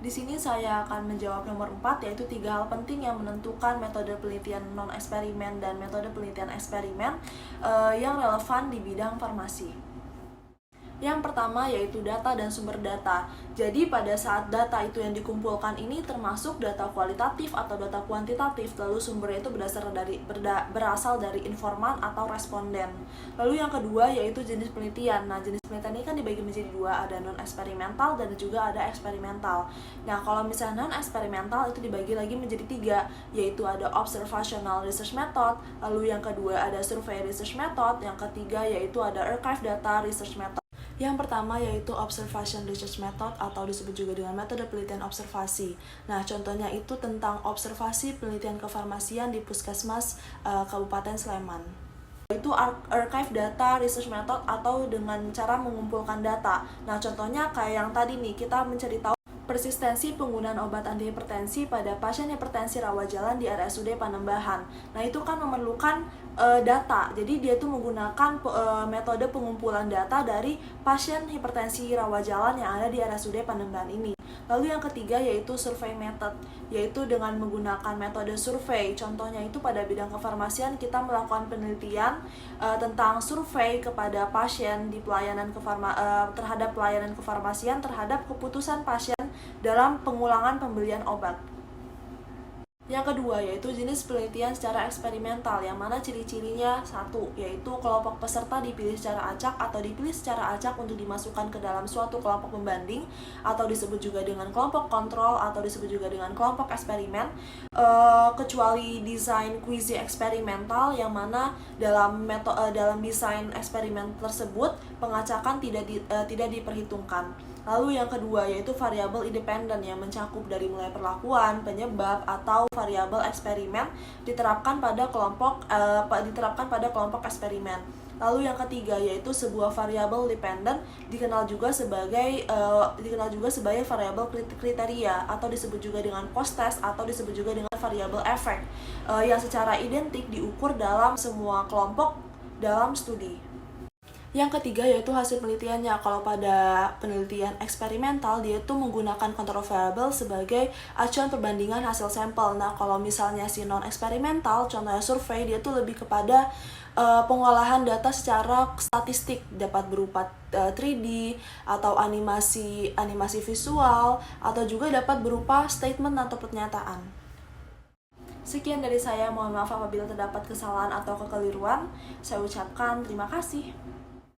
Di sini saya akan menjawab nomor 4, yaitu 3 hal penting yang menentukan metode penelitian non-eksperimen dan metode penelitian eksperimen yang relevan di bidang farmasi. Yang pertama yaitu data dan sumber data. Jadi pada saat data itu yang dikumpulkan ini termasuk data kualitatif atau data kuantitatif, lalu sumbernya itu berasal dari informan atau responden. Lalu yang kedua yaitu jenis penelitian. Nah, jenis penelitian ini kan dibagi menjadi dua, ada non-eksperimental dan juga ada eksperimental. Nah, kalau misalnya non-eksperimental itu dibagi lagi menjadi tiga, yaitu ada observational research method, lalu yang kedua ada survey research method, yang ketiga yaitu ada archive data research method. Yang pertama yaitu observation research method atau disebut juga dengan metode penelitian observasi. Nah, contohnya itu tentang observasi penelitian kefarmasian di Puskesmas Kabupaten Sleman. Itu archive data research method atau dengan cara mengumpulkan data. Nah, contohnya kayak yang tadi nih, kita mencari tahu persistensi penggunaan obat antihipertensi pada pasien hipertensi rawat jalan di RSUD Panembahan. Nah, itu kan memerlukan data. Jadi dia itu menggunakan metode pengumpulan data dari pasien hipertensi rawat jalan yang ada di RSUD Panembahan ini. Lalu yang ketiga yaitu survey method, yaitu dengan menggunakan metode survei. Contohnya itu pada bidang kefarmasian kita melakukan penelitian tentang survei kepada pasien di terhadap pelayanan kefarmasian terhadap keputusan pasien dalam pengulangan pembelian obat. Yang kedua yaitu jenis penelitian secara eksperimental, yang mana ciri-cirinya satu, yaitu kelompok peserta dipilih secara acak atau dipilih secara acak untuk dimasukkan ke dalam suatu kelompok pembanding atau disebut juga dengan kelompok kontrol atau disebut juga dengan kelompok eksperimen, kecuali desain kuisi eksperimental, yang mana dalam desain eksperimen tersebut pengacakan tidak diperhitungkan. Lalu yang kedua yaitu variabel independen yang mencakup dari mulai perlakuan, penyebab atau variabel eksperimen diterapkan pada kelompok eksperimen. Lalu yang ketiga yaitu sebuah variabel dependen dikenal juga sebagai variabel kriteria atau disebut juga dengan post test atau disebut juga dengan variabel efek yang secara identik diukur dalam semua kelompok dalam studi. Yang ketiga yaitu hasil penelitiannya. Kalau pada penelitian eksperimental dia itu menggunakan control variable sebagai acuan perbandingan hasil sampel. Nah, kalau misalnya si non eksperimental, contohnya survei, dia itu lebih kepada pengolahan data secara statistik, dapat berupa 3D atau animasi visual atau juga dapat berupa statement atau pernyataan. Sekian dari saya, mohon maaf apabila terdapat kesalahan atau kekeliruan. Saya ucapkan terima kasih.